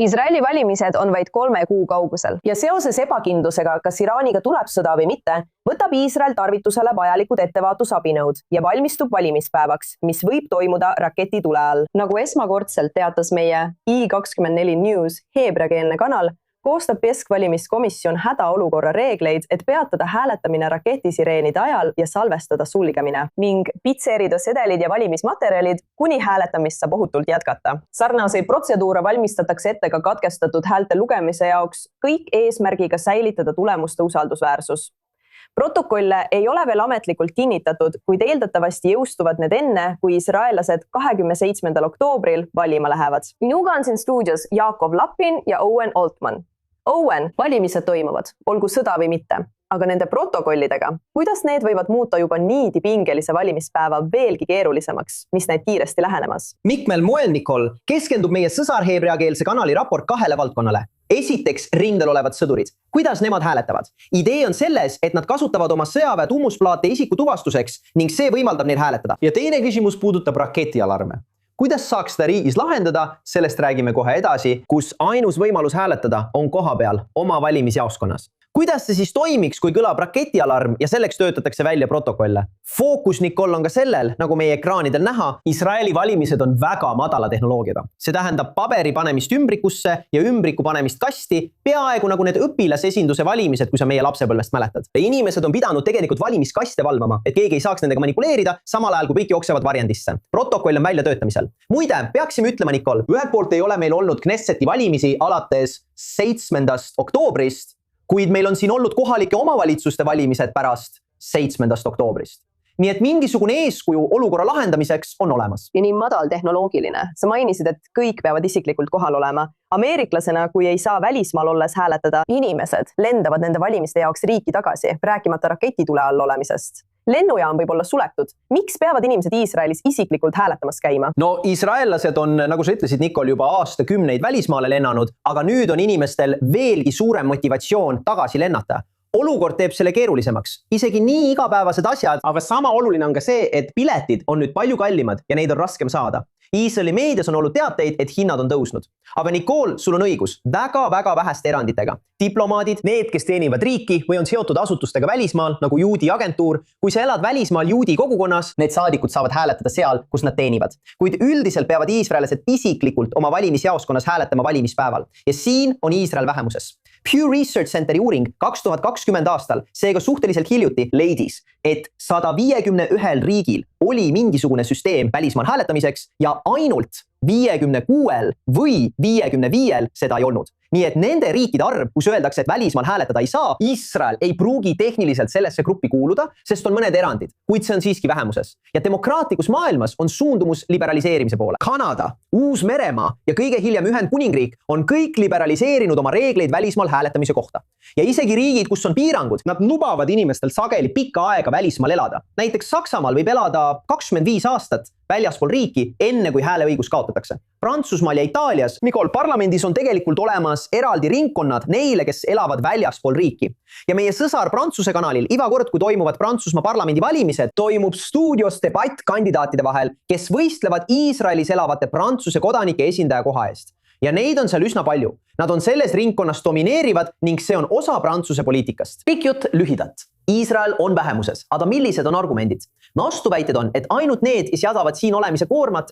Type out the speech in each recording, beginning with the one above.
Iisraeli valimised on vaid 3 kuu kaugusel. Ja seoses ebakindlusega, kas Iraaniga tuleb sõda või mitte, võtab Iisrael tarvitusele vajalikud ettevaatusabinõud ja valmistub valimispäevaks, mis võib toimuda raketitule all. Nagu esmakordselt teatas meie I24 News heebreakeelne kanal, koostab keskvalimiskomisjon hädaolukorra reegleid, et peatada hääletamine raketisireenide ajal ja salvestada sulgemine ning pitseerida sedelid ja valimismaterjalid, kuni hääletamist saab ohutult jätkata. Sarnaseid protseduure valmistatakse ette ka katkestatud häälte lugemise jaoks, kõik eesmärgiga säilitada tulemuste usaldusväärsus. Protokolle ei ole veel ametlikult kinnitatud, kuid eeldatavasti jõustuvad need enne, kui israellased 27. oktoobril valima lähevad. Minuga on siin stuudios Jakob Lappin ja Owen Altman. Owen, valimised toimuvad, olgu sõda või mitte, aga nende protokollidega, kuidas need võivad muuta juba niidi pingelise valimispäeva veelgi keerulisemaks, mis neid kiiresti lähenemas? Mitmel moel, Nicole, keskendub meie sõsarheebreakeelse kanali raport 2 valdkonnale. Esiteks rindel olevad sõdurid. Kuidas nemad hääletavad? Idee on selles, et nad kasutavad oma sõjaväe tunnusplaate isiku tuvastuseks ning see võimaldab neil hääletada. Ja teine küsimus puudutab raketialarme. Kuidas saaks seda riigis lahendada, sellest räägime kohe edasi, kus ainus võimalus hääletada on koha peal oma valimisjaoskonnas. Kuidas see siis toimiks, kui kõlab raketialarm ja selleks töötatakse välja protokolle? Fookus, Nicole, on ka sellel, nagu meie ekraanidel näha, Iisraeli valimised on väga madala tehnoloogiaga. See tähendab paberi panemist ümbrikusse ja ümbriku panemist kasti, peaaegu nagu need õpilasesinduse valimised, kui sa meie lapsepõlvest mäletad. Inimesed on pidanud tegelikult valimiskaste valvama, et keegi ei saaks nendega manipuleerida, samal ajal kui kõik jooksevad variandisse. Protokoll on väljatöötamisel. Muide, peaksime ütlema, Nicole, ühelt poolt ei ole meil olnud Knesseti valimisi alates 7. oktoobrist, kuid meil on siin olnud kohalike omavalitsuste valimised pärast 7. oktoobrist. Nii et mingisugune eeskuju olukorra lahendamiseks on olemas. Ja nii madal tehnoloogiline. Sa mainisid, et kõik peavad isiklikult kohal olema. Ameeriklasena, kui ei saa välismaal olles hääletada, inimesed lendavad nende valimiste jaoks riiki tagasi, rääkimata raketitule all olemisest. Lennujaam võib olla suletud. Miks peavad inimesed Iisraelis isiklikult hääletamas käima? No, iisraellased on, nagu sa ütlesid, Nicole, juba aastakümneid välismaale lennanud, aga nüüd on inimestel veelgi suurem motivatsioon tagasi lennata. Olukord teeb selle keerulisemaks. Isegi nii igapäevased asjad, aga sama oluline on ka see, et piletid on nüüd palju kallimad ja neid on raskem saada. Iisraeli meedias on olnud teateid, et hinnad on tõusnud. Aga Nicole, sul on õigus, väga väheste eranditega. Diplomaadid, need, kes teenivad riiki või on seotud asutustega välismaal, nagu juudi agentuur, kui sa elad välismaal juudi kogukonnas, need saadikud saavad hääletada seal, kus nad teenivad. Kuid üldiselt peavad iisraelased isiklikult oma valimisjaoskonnas hääletama valimispäeval. Ja siin on Iisrael vähemuses. Pew Research Centeri uuring 2020 aastal, seega suhteliselt hiljuti, leidis, et 151 riigil oli mingisugune süsteem välismaal hääletamiseks ja ainult 56 või 55 seda ei olnud. Nii et nende riikide arv, kus öeldakse, et välismaal hääletada ei saa, Iisrael ei pruugi tehniliselt sellesse gruppi kuuluda, sest on mõned erandid, kuid see on siiski vähemuses. Ja demokraatlikus maailmas on suundumus liberaliseerimise poole. Kanada, Uus-Meremaa ja kõige hiljem Ühendkuningriik on kõik liberaliseerinud oma reegleid välismaal hääletamise kohta. Ja isegi riigid, kus on piirangud, nad lubavad inimestel sageli pikka aega välismaal elada. Näiteks Saksamaal võib elada 25 aastat väljaspool riiki, enne kui hääleõigus kaotatakse. Prantsusmaal ja Itaalias, Nicole, parlamendis on tegelikult olemas eraldi ringkonnad neile, kes elavad väljaspool riiki. Ja meie sõsar Prantsuse kanalil iga kord, kui toimuvad Prantsusmaa parlamendi valimised, toimub stuudios debatt kandidaatide vahel, kes võistlevad Iisraelis elavate Prantsuse kodanike esindaja koha eest. Ja neid on seal üsna palju. Nad on selles ringkonnas domineerivad ning see on osa Prantsuse poliitikast. Pikk jutt lühidalt. Iisrael on vähemuses, aga millised on argumendid? Vastuväited on, et ainult need, kes jagavad siin olemise koormat,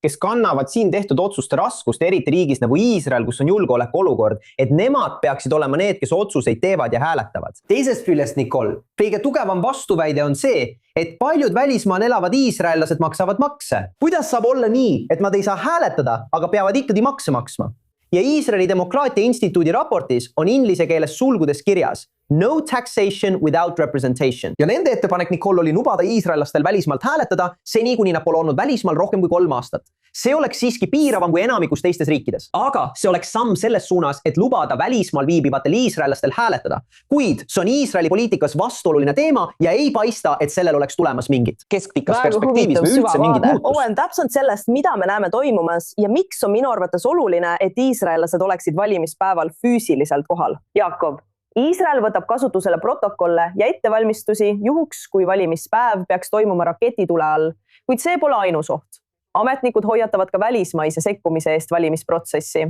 kes kannavad siin tehtud otsuste raskust, eriti riigis nagu Iisrael, kus on julgeolekuolukord, et nemad peaksid olema need, kes otsuseid teevad ja hääletavad. Teisest küljest, Nicole, kõige tugevam vastuväide on see, et paljud välismaal elavad iisraellased maksavad makse. Kuidas saab olla nii, et nad ei saa hääletada, aga peavad ikkagi makse maksma? Ja Iisraeli Demokraatia Instituudi raportis on inglise keeles sulgudes kirjas no taxation without representation. Ja nende ettepanek, Nicole, oli lubada iisraellastel välismaalt hääletada seni, kuni nad pole olnud välismaal rohkem kui 3 aastat. See oleks siiski piiravam kui enamikus teistes riikides. Aga see oleks samm selles suunas, et lubada välismaal viibivatel iisraellastel hääletada. Kuid see on Iisraeli poliitikas vastuoluline teema ja ei paista, et sellel oleks tulemas mingit keskpikas perspektiivis või üldse mingit muutus. Owen, täpselt sellest, mida me näeme toimumas ja miks on minu arvates oluline, et iisraellased oleksid valimispäeval füüsiliselt kohal. Jakob, Iisrael võtab kasutusele protokolle ja ettevalmistusi juhuks, kui valimispäev peaks toimuma raketitule all, kuid see pole ainus oht. Ametnikud hoiatavad ka välismaise sekkumise eest valimisprotsessi.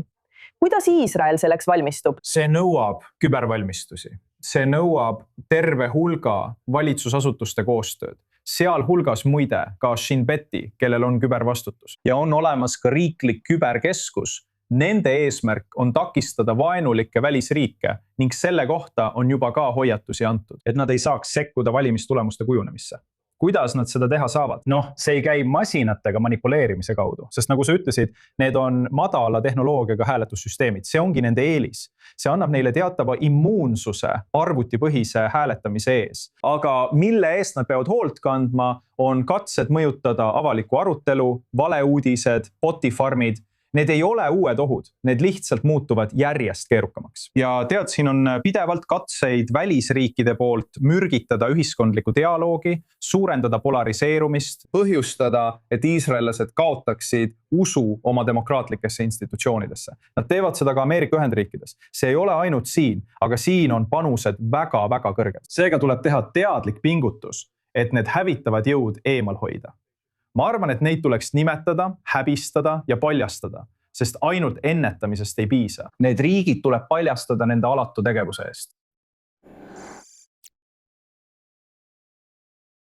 kuidas Iisrael selleks valmistub? See nõuab kübervalmistusi. See nõuab terve hulga valitsusasutuste koostööd. Sealhulgas muide ka Shin Beti, kellel on kübervastutus. Ja on olemas ka riiklik küberkeskus. Nende eesmärk on takistada vaenulikke välisriike ning selle kohta on juba ka hoiatusi antud, et nad ei saaks sekkuda valimistulemuste kujunemisse. Kuidas nad seda teha saavad? See ei käi masinatega manipuleerimise kaudu, sest nagu sa ütlesid, need on madala tehnoloogiaga hääletussüsteemid. See ongi nende eelis. See annab neile teatava immuunsuse arvutipõhise hääletamise ees. Aga mille eest nad peavad hoolt kandma, on katsed mõjutada avalikku arutelu, valeuudised, botifarmid. Need ei ole uued ohud, need lihtsalt muutuvad järjest keerukamaks. Ja tead, siin on pidevalt katseid välisriikide poolt mürgitada ühiskondlikku dialoogi, suurendada polariseerumist, põhjustada, et iisraellased kaotaksid usu oma demokraatlikesse institutsioonidesse. Nad teevad seda ka Ameerika Ühendriikides. See ei ole ainult siin, aga siin on panused väga-väga kõrged. Seega tuleb teha teadlik pingutus, et need hävitavad jõud eemal hoida. Ma arvan, et neid tuleks nimetada, häbistada ja paljastada, sest ainult ennetamisest ei piisa. Need riigid tuleb paljastada nende alatu tegevuse eest.